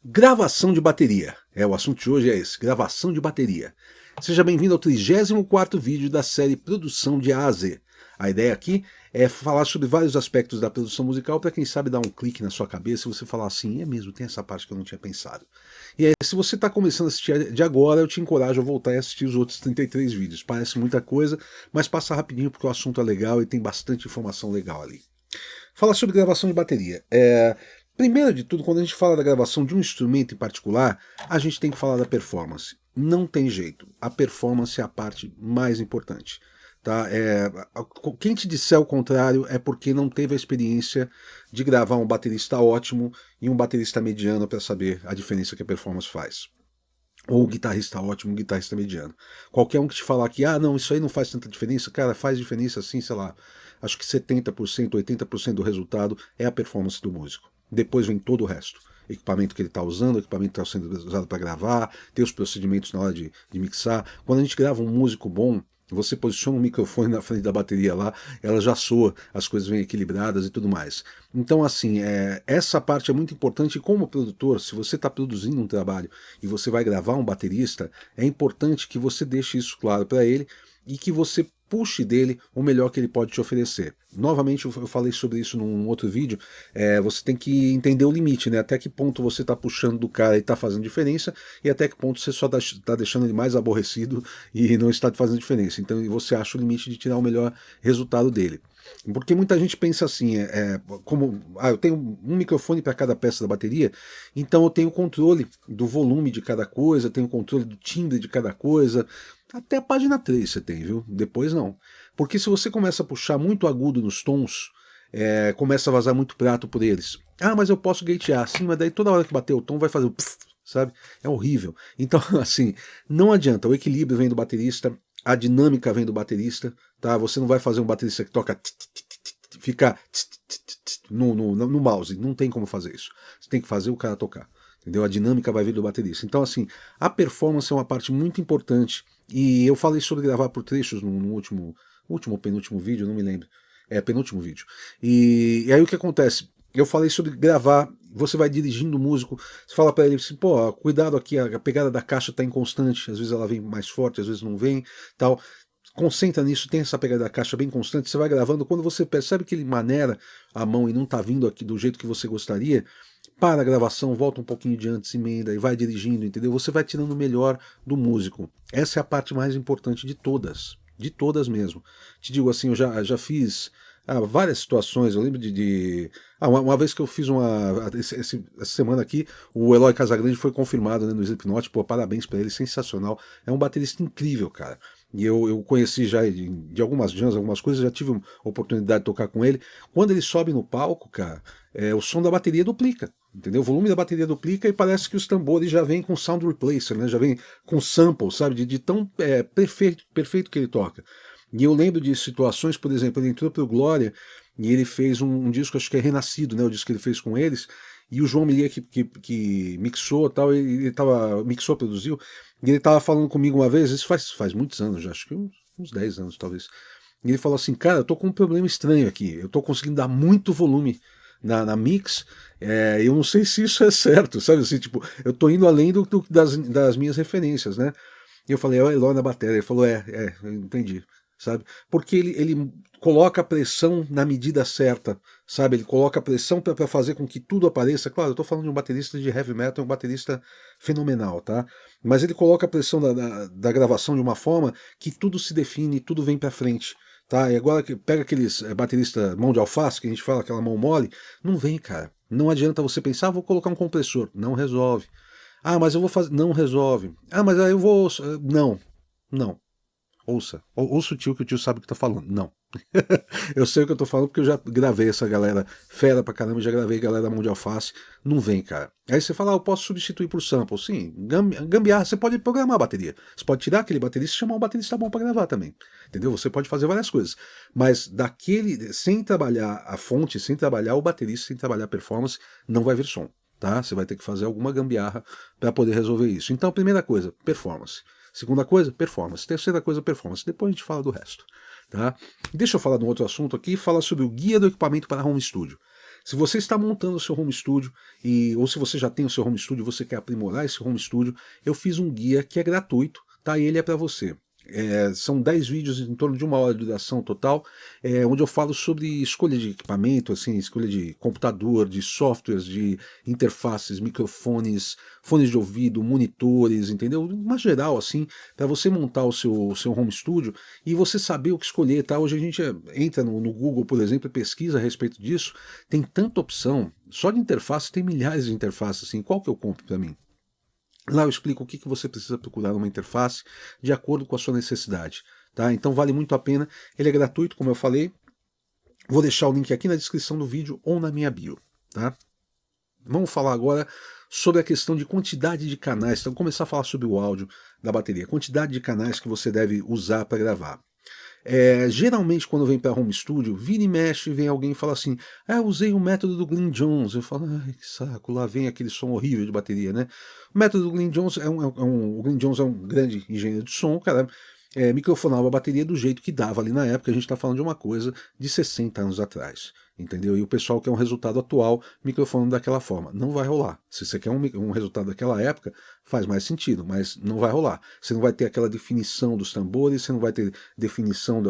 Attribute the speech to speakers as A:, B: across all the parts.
A: Gravação de bateria. O assunto de hoje é esse, gravação de bateria. Seja bem-vindo ao 34º vídeo da série Produção de A a Z. A ideia aqui é falar sobre vários aspectos da produção musical para quem sabe dar um clique na sua cabeça e você falar assim, é mesmo, tem essa parte que eu não tinha pensado. E aí, se você está começando a assistir de agora, eu te encorajo a voltar e assistir os outros 33 vídeos. Parece muita coisa, mas passa rapidinho porque o assunto é legal e tem bastante informação legal ali. Fala sobre gravação de bateria. Primeiro de tudo, quando a gente fala da gravação de um instrumento em particular, a gente tem que falar da performance. Não tem jeito. A performance é a parte mais importante. Tá? Quem te disser o contrário é porque não teve a experiência de gravar um baterista ótimo e um baterista mediano para saber a diferença que a performance faz. Ou um guitarrista ótimo, um guitarrista mediano. Qualquer um que te falar que, não, isso aí não faz tanta diferença, cara, faz diferença assim, sei lá, acho que 70%, 80% do resultado é a performance do músico. Depois vem todo o resto. Equipamento que ele está usando, equipamento que está sendo usado para gravar, ter os procedimentos na hora de mixar. Quando a gente grava um músico bom, você posiciona um microfone na frente da bateria lá, ela já soa, as coisas vêm equilibradas e tudo mais. Então, assim, essa parte é muito importante e como produtor, se você está produzindo um trabalho e você vai gravar um baterista, é importante que você deixe isso claro para ele e que você puxe dele o melhor que ele pode te oferecer. Novamente, eu falei sobre isso num outro vídeo, você tem que entender o limite, né? Até que ponto você está puxando do cara e está fazendo diferença, e até que ponto você só está deixando ele mais aborrecido e não está fazendo diferença. Então você acha o limite de tirar o melhor resultado dele. Porque muita gente pensa assim, eu tenho um microfone para cada peça da bateria, então eu tenho controle do volume de cada coisa, tenho controle do timbre de cada coisa. Até a página 3 você tem, viu? Depois não. Porque se você começa a puxar muito agudo nos tons, começa a vazar muito prato por eles. Mas eu posso gatear. Sim, mas daí toda hora que bater o tom vai fazer o pss, sabe? É horrível. Então, assim, não adianta. O equilíbrio vem do baterista, a dinâmica vem do baterista, tá? Você não vai fazer um baterista que toca ficar no mouse. Não tem como fazer isso. Você tem que fazer o cara tocar. Entendeu? A dinâmica vai vir do baterista. Então, assim, a performance é uma parte muito importante. E eu falei sobre gravar por trechos no último ou penúltimo vídeo, não me lembro. Penúltimo vídeo. E aí o que acontece? Eu falei sobre gravar, você vai dirigindo o músico, você fala para ele assim, pô, cuidado aqui, a pegada da caixa tá inconstante, às vezes ela vem mais forte, às vezes não vem, tal. Concentra nisso, tem essa pegada da caixa bem constante, você vai gravando, quando você percebe que ele maneira a mão e não tá vindo aqui do jeito que você gostaria, para a gravação, volta um pouquinho de antes, emenda e vai dirigindo, entendeu? Você vai tirando o melhor do músico. Essa é a parte mais importante de todas mesmo. Te digo assim, eu já fiz várias situações, eu lembro uma vez que eu fiz essa semana aqui, o Eloy Casagrande foi confirmado, né, no Slipknot, pô, parabéns pra ele, sensacional, é um baterista incrível, cara. E eu conheci já de algumas jams, algumas coisas, já tive oportunidade de tocar com ele. Quando ele sobe no palco, cara, o som da bateria duplica, entendeu? O volume da bateria duplica e parece que os tambores já vêm com sound replacer, né? Já vem com sample, sabe? De tão perfeito que ele toca. E eu lembro de situações, por exemplo, ele entrou pro Glória e ele fez um disco, acho que é Renascido, né? O disco que ele fez com eles. E o João Milier que mixou tal, ele mixou, produziu, e ele estava falando comigo uma vez, isso faz muitos anos já, acho que uns 10 anos talvez. E ele falou assim, cara, eu tô com um problema estranho aqui, eu tô conseguindo dar muito volume na mix, eu não sei se isso é certo, sabe assim, tipo, eu tô indo além das minhas referências, né? E eu falei, é o Eloy na bateria, ele falou, eu entendi, sabe? Porque ele coloca a pressão na medida certa, sabe? Ele coloca a pressão para fazer com que tudo apareça. Claro, eu estou falando de um baterista de heavy metal, um baterista fenomenal, tá? Mas ele coloca a pressão da gravação de uma forma que tudo se define, tudo vem para frente. Tá? E agora que pega aqueles baterista mão de alface, que a gente fala, aquela mão mole, não vem, cara. Não adianta você pensar, vou colocar um compressor. Não resolve. Mas eu vou fazer. Não resolve. Mas aí eu vou. Não. Ouça o tio, que o tio sabe o que tá falando. Não. Eu sei o que eu tô falando porque eu já gravei essa galera fera pra caramba, já gravei galera mão de alface. Não vem, cara. Aí você fala, eu posso substituir por sample. Sim, gambiarra, você pode programar a bateria. Você pode tirar aquele baterista e chamar um baterista bom pra gravar também. Entendeu? Você pode fazer várias coisas. Mas sem trabalhar a fonte, sem trabalhar o baterista, sem trabalhar a performance, não vai vir som. Tá? Você vai ter que fazer alguma gambiarra para poder resolver isso. Então, primeira coisa, performance. Segunda coisa, performance. Terceira coisa, performance. Depois a gente fala do resto. Tá? Deixa eu falar de um outro assunto aqui, fala sobre o guia do equipamento para home studio. Se você está montando o seu home studio, ou se você já tem o seu home studio e você quer aprimorar esse home studio, eu fiz um guia que é gratuito, tá? E ele é para você. São 10 vídeos em torno de 1 hora de duração total, onde eu falo sobre escolha de equipamento, assim, escolha de computador, de softwares, de interfaces, microfones, fones de ouvido, monitores, entendeu? Uma geral, assim, para você montar o seu home studio e você saber o que escolher, tá? Hoje a gente entra no Google, por exemplo, e pesquisa a respeito disso, tem tanta opção, só de interface tem milhares de interfaces, assim, qual que eu compro para mim? Lá eu explico o que você precisa procurar numa interface de acordo com a sua necessidade. Tá? Então vale muito a pena. Ele é gratuito, como eu falei. Vou deixar o link aqui na descrição do vídeo ou na minha bio. Tá? Vamos falar agora sobre a questão de quantidade de canais. Então, vou começar a falar sobre o áudio da bateria. Quantidade de canais que você deve usar para gravar. Geralmente quando vem para home studio, vira e mexe, vem alguém e fala assim: eu usei o método do Glyn Johns. Eu falo: ai, que saco, lá vem aquele som horrível de bateria, né? O método do Glyn Johns o Glyn Johns é um grande engenheiro de som, cara. Microfonava a bateria do jeito que dava ali na época. A gente está falando de uma coisa de 60 anos atrás, entendeu? E o pessoal quer um resultado atual microfonando daquela forma. Não vai rolar. Se você quer um resultado daquela época, faz mais sentido, mas não vai rolar. Você não vai ter aquela definição dos tambores, você não vai ter definição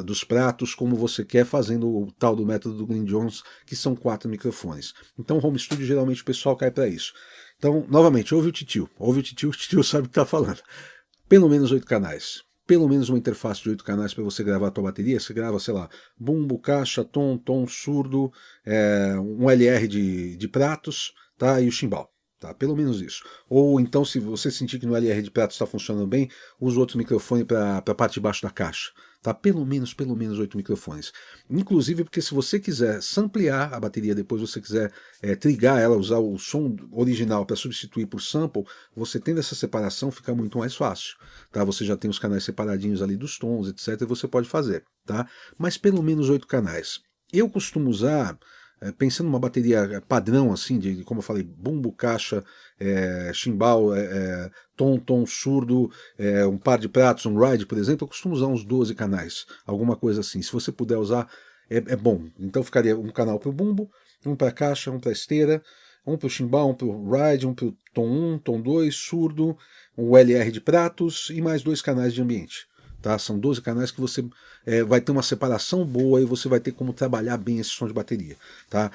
A: dos pratos como você quer, fazendo o tal do método do Glyn Johns, que são 4 microfones. Então, home studio, geralmente o pessoal cai para isso. Então, novamente, ouve o titio, o titio sabe o que está falando. Pelo menos 8 canais. Pelo menos uma interface de 8 canais para você gravar a tua bateria. Você grava, sei lá, bumbo, caixa, tom, surdo, um LR de pratos, tá? E o chimbal. Tá? Pelo menos isso. Ou então, se você sentir que no LR de pratos está funcionando bem, usa outro microfone para a parte de baixo da caixa. Tá? Pelo menos 8 microfones. Inclusive, porque se você quiser samplear a bateria, depois você quiser trigar ela, usar o som original para substituir por sample, você tendo essa separação fica muito mais fácil. Tá? Você já tem os canais separadinhos ali dos tons, etc. E você pode fazer. Tá? Mas pelo menos 8 canais. Eu costumo usar, pensando numa bateria padrão, assim, como eu falei, bumbo, caixa, chimbal, tom, surdo, um par de pratos, um ride, por exemplo, eu costumo usar uns 12 canais, alguma coisa assim. Se você puder usar, é bom. Então ficaria um canal para o bumbo, um para caixa, um para esteira, um para o chimbal, um para o ride, um para o tom 1, tom 2, surdo, um LR de pratos e mais 2 canais de ambiente. Tá? São 12 canais que você vai ter uma separação boa e você vai ter como trabalhar bem esse som de bateria. Tá?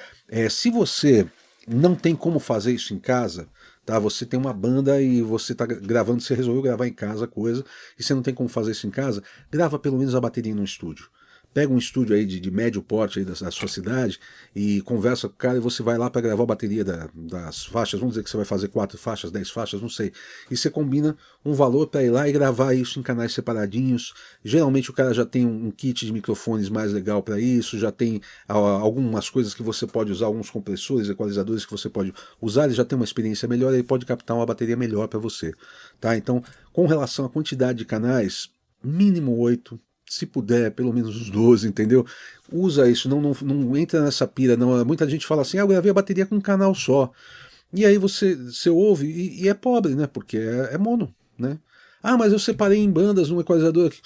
A: Se você não tem como fazer isso em casa, tá? Você tem uma banda e você está gravando, você resolveu gravar em casa coisa, e você não tem como fazer isso em casa, grava pelo menos a bateria no estúdio. Pega um estúdio aí de médio porte aí da sua cidade e conversa com o cara e você vai lá para gravar a bateria das faixas. Vamos dizer que você vai fazer 4 faixas, 10 faixas, não sei. E você combina um valor para ir lá e gravar isso em canais separadinhos. Geralmente o cara já tem um kit de microfones mais legal para isso, já tem algumas coisas que você pode usar, alguns compressores, equalizadores que você pode usar, ele já tem uma experiência melhor, ele pode captar uma bateria melhor para você. Tá? Então, com relação à quantidade de canais, mínimo 8. Se puder, pelo menos uns 12, entendeu? Usa isso, não entra nessa pira, não. Muita gente fala assim: eu gravei a bateria com um canal só. E aí você ouve e é pobre, né? Porque é mono, né? Ah, mas eu separei em bandas num equalizador aqui.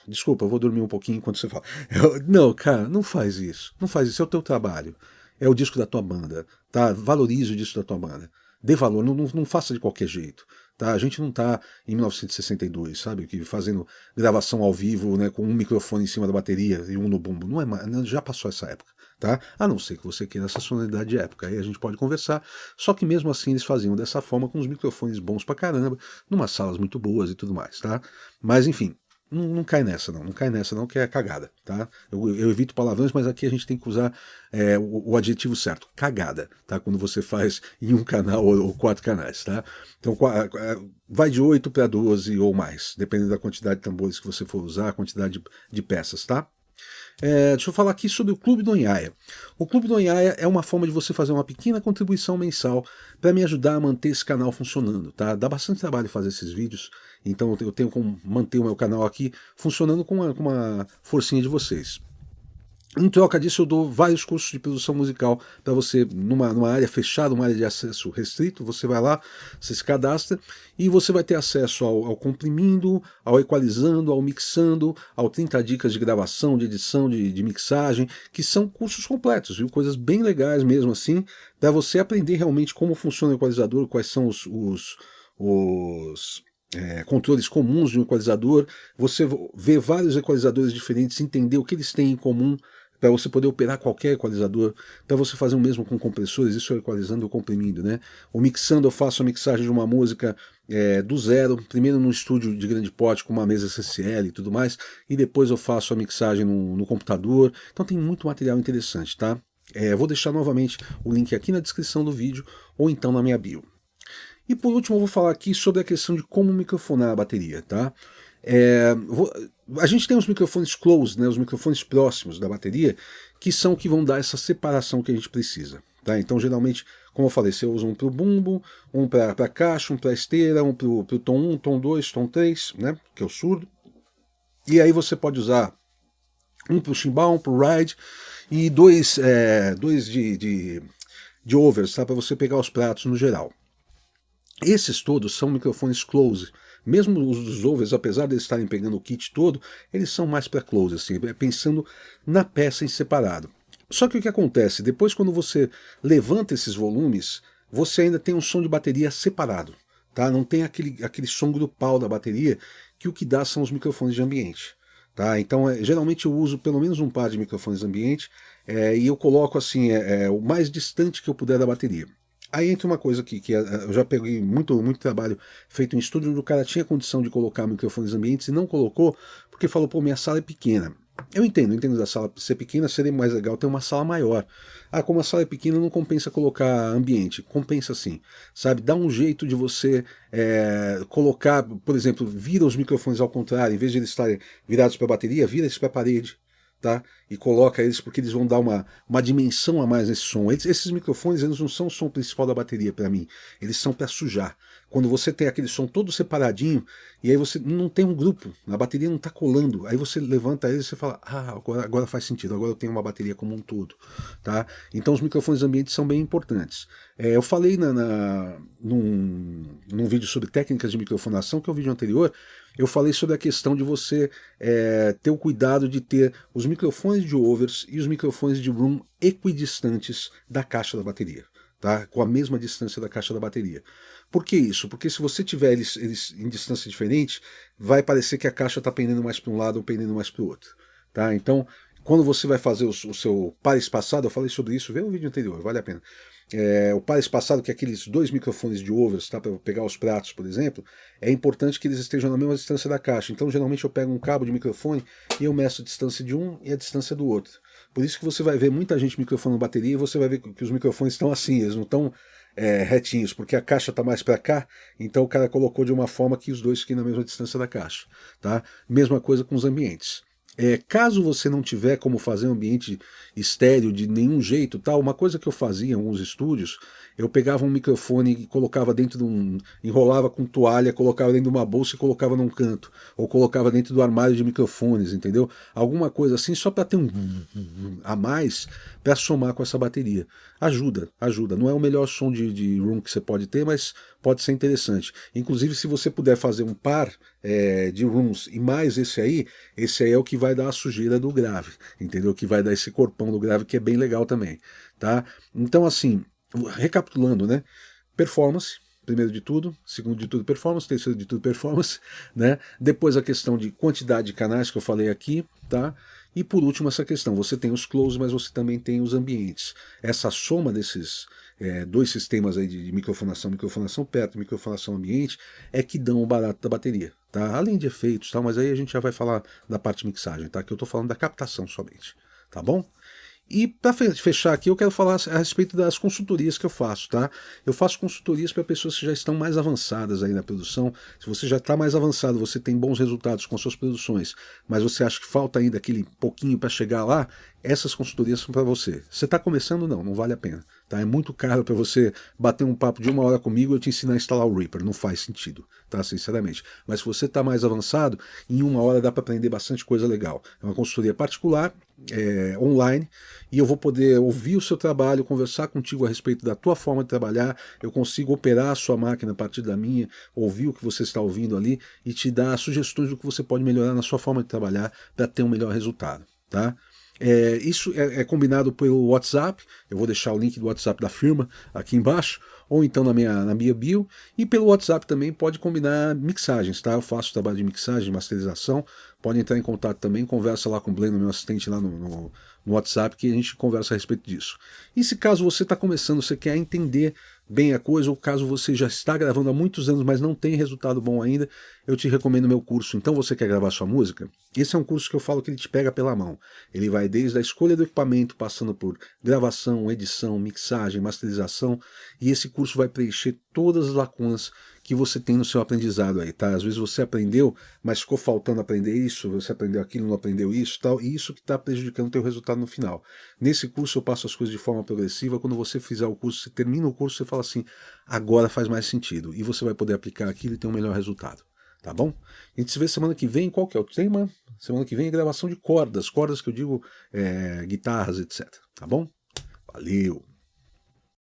A: Desculpa, eu vou dormir um pouquinho enquanto você fala. Não, cara, não faz isso. Não faz isso, é o teu trabalho. É o disco da tua banda, tá? Valorize o disco da tua banda. Dê valor, não faça de qualquer jeito. Tá? A gente não está em 1962, sabe? Que fazendo gravação ao vivo, né, com um microfone em cima da bateria e um no bumbo. Não é mais, já passou essa época. Tá? A não ser que você queira essa sonoridade de época. Aí a gente pode conversar. Só que mesmo assim eles faziam dessa forma, com os microfones bons pra caramba, numas salas muito boas e tudo mais. Tá? Mas enfim. Não cai nessa não cai nessa não, que é cagada, tá? Eu evito palavrões, mas aqui a gente tem que usar o adjetivo certo, cagada, tá? Quando você faz em um canal ou 4 canais, tá? Então vai de 8 para 12 ou mais, dependendo da quantidade de tambores que você for usar, a quantidade de peças, tá? Deixa eu falar aqui sobre o Clube do Onhaia. O Clube do Onhaia é uma forma de você fazer uma pequena contribuição mensal para me ajudar a manter esse canal funcionando, tá? Dá bastante trabalho fazer esses vídeos, então eu tenho como manter o meu canal aqui funcionando com uma forcinha de vocês. Em troca disso, eu dou vários cursos de produção musical para você, numa área fechada, uma área de acesso restrito. Você vai lá, você se cadastra e você vai ter acesso ao comprimindo, ao equalizando, ao mixando, ao 30 dicas de gravação, de edição, de mixagem, que são cursos completos, viu? Coisas bem legais mesmo assim, para você aprender realmente como funciona o equalizador, quais são os controles comuns de um equalizador, você vê vários equalizadores diferentes, entender o que eles têm em comum, para você poder operar qualquer equalizador, para você fazer o mesmo com compressores, isso é equalizando ou comprimindo, né? O mixando, eu faço a mixagem de uma música do zero, primeiro num estúdio de grande porte com uma mesa CCL e tudo mais, e depois eu faço a mixagem no computador. Então tem muito material interessante, tá? Vou deixar novamente o link aqui na descrição do vídeo ou então na minha bio. E por último eu vou falar aqui sobre a questão de como microfonar a bateria, tá? A gente tem os microfones close, né, os microfones próximos da bateria, que são que vão dar essa separação que a gente precisa. Tá? Então, geralmente, como eu falei, você usa um para o bumbo, um para a caixa, um para a esteira, um para o tom 1, tom 2, tom 3, né, que é o surdo. E aí você pode usar um para o chimbal, um para o ride, e dois de overs, tá, para você pegar os pratos no geral. Esses todos são microfones close. Mesmo os dos overs, apesar de eles estarem pegando o kit todo, eles são mais para close, assim, pensando na peça em separado. Só que o que acontece? Depois, quando você levanta esses volumes, você ainda tem um som de bateria separado. Tá? Não tem aquele som grupal da bateria, que o que dá são os microfones de ambiente. Tá? Então, geralmente eu uso pelo menos um par de microfones de ambiente, e eu coloco assim, o mais distante que eu puder da bateria. Aí entra uma coisa que eu já peguei muito trabalho feito em estúdio, onde o cara tinha condição de colocar microfones ambientes e não colocou, porque falou, pô, minha sala é pequena. Eu entendo da sala ser pequena, seria mais legal ter uma sala maior. Ah, como a sala é pequena, não compensa colocar ambiente. Compensa sim, sabe? Dá um jeito de você colocar, por exemplo, vira os microfones ao contrário, em vez de eles estarem virados para a bateria, vira eles para a parede. Tá? E coloca eles porque eles vão dar uma dimensão a mais nesse som. Esses microfones, eles não são o som principal da bateria para mim, eles são para sujar. Quando você tem aquele som todo separadinho, e aí você não tem um grupo, a bateria não está colando, aí você levanta eles e você fala, ah, agora faz sentido, agora eu tenho uma bateria como um todo. Tá? Então os microfones ambientes são bem importantes. Eu falei num vídeo sobre técnicas de microfonação, que é o vídeo anterior, eu falei sobre a questão de você ter o cuidado de ter os microfones de overs e os microfones de room equidistantes da caixa da bateria, tá? Com a mesma distância da caixa da bateria. Por que isso? Porque se você tiver eles em distância diferente, vai parecer que a caixa está pendendo mais para um lado ou pendendo mais para o outro. Tá? Então, quando você vai fazer o seu par espaçado, eu falei sobre isso, vê o vídeo anterior, vale a pena. O par espaçado, que é aqueles dois microfones de overs, tá, para pegar os pratos, por exemplo, é importante que eles estejam na mesma distância da caixa. Então, geralmente eu pego um cabo de microfone e eu meço a distância de um e a distância do outro. Por isso que você vai ver muita gente microfonando bateria e você vai ver que os microfones estão assim, eles não estão retinhos, porque a caixa está mais para cá, então o cara colocou de uma forma que os dois fiquem na mesma distância da caixa. Tá? Mesma coisa com os ambientes. Caso você não tiver como fazer um ambiente estéreo de nenhum jeito, tal, uma coisa que eu fazia em alguns estúdios, eu pegava um microfone e colocava dentro de enrolava com toalha, colocava dentro de uma bolsa e colocava num canto, ou colocava dentro do armário de microfones, entendeu? Alguma coisa assim, só para ter um a mais para somar com essa bateria. Ajuda. Não é o melhor som de room que você pode ter, mas pode ser interessante. Inclusive, se você puder fazer um par de rooms e mais esse aí é o que vai dar a sujeira do grave, entendeu? Que vai dar esse corpão do grave, que é bem legal também, tá? Então, assim, recapitulando, né? Performance, primeiro de tudo, segundo de tudo performance, terceiro de tudo performance, né? Depois a questão de quantidade de canais que eu falei aqui, tá? E por último essa questão, você tem os close, mas você também tem os ambientes. Essa soma desses dois sistemas aí de microfonação perto e microfonação ambiente é que dão o barato da bateria, tá? Além de efeitos, tá? Mas aí a gente já vai falar da parte de mixagem, tá? Que eu tô falando da captação somente, tá bom? E para fechar aqui, eu quero falar a respeito das consultorias que eu faço, tá? Eu faço consultorias para pessoas que já estão mais avançadas aí na produção. Se você já está mais avançado, você tem bons resultados com suas produções, mas você acha que falta ainda aquele pouquinho para chegar lá, essas consultorias são para você. Você está começando? Não vale a pena. Tá? É muito caro para você bater um papo de 1 hora comigo e eu te ensinar a instalar o Reaper. Não faz sentido, tá? Sinceramente. Mas se você está mais avançado, em 1 hora dá para aprender bastante coisa legal. É uma consultoria particular, online, e eu vou poder ouvir o seu trabalho, conversar contigo a respeito da tua forma de trabalhar, eu consigo operar a sua máquina a partir da minha, ouvir o que você está ouvindo ali e te dar sugestões do que você pode melhorar na sua forma de trabalhar para ter um melhor resultado, tá? Isso é combinado pelo WhatsApp, eu vou deixar o link do WhatsApp da firma aqui embaixo, ou então na minha bio, e pelo WhatsApp também pode combinar mixagens, tá? Eu faço trabalho de mixagem, masterização, pode entrar em contato também, conversa lá com o Bleno, meu assistente lá no WhatsApp, que a gente conversa a respeito disso. E se caso você está começando, você quer entender bem a coisa, ou caso você já está gravando há muitos anos, mas não tem resultado bom ainda, eu te recomendo meu curso. Então você quer gravar sua música? Esse é um curso que eu falo que ele te pega pela mão. Ele vai desde a escolha do equipamento, passando por gravação, edição, mixagem, masterização, e esse curso vai preencher todas as lacunas que você tem no seu aprendizado aí, tá? Às vezes você aprendeu, mas ficou faltando aprender isso, você aprendeu aquilo, não aprendeu isso, tal, e isso que está prejudicando o teu resultado no final. Nesse curso eu passo as coisas de forma progressiva, quando você fizer o curso, você termina o curso, você fala assim, agora faz mais sentido, e você vai poder aplicar aquilo e ter um melhor resultado, tá bom? A gente se vê semana que vem, qual que é o tema? Semana que vem é gravação de cordas que eu digo guitarras, etc, tá bom? Valeu!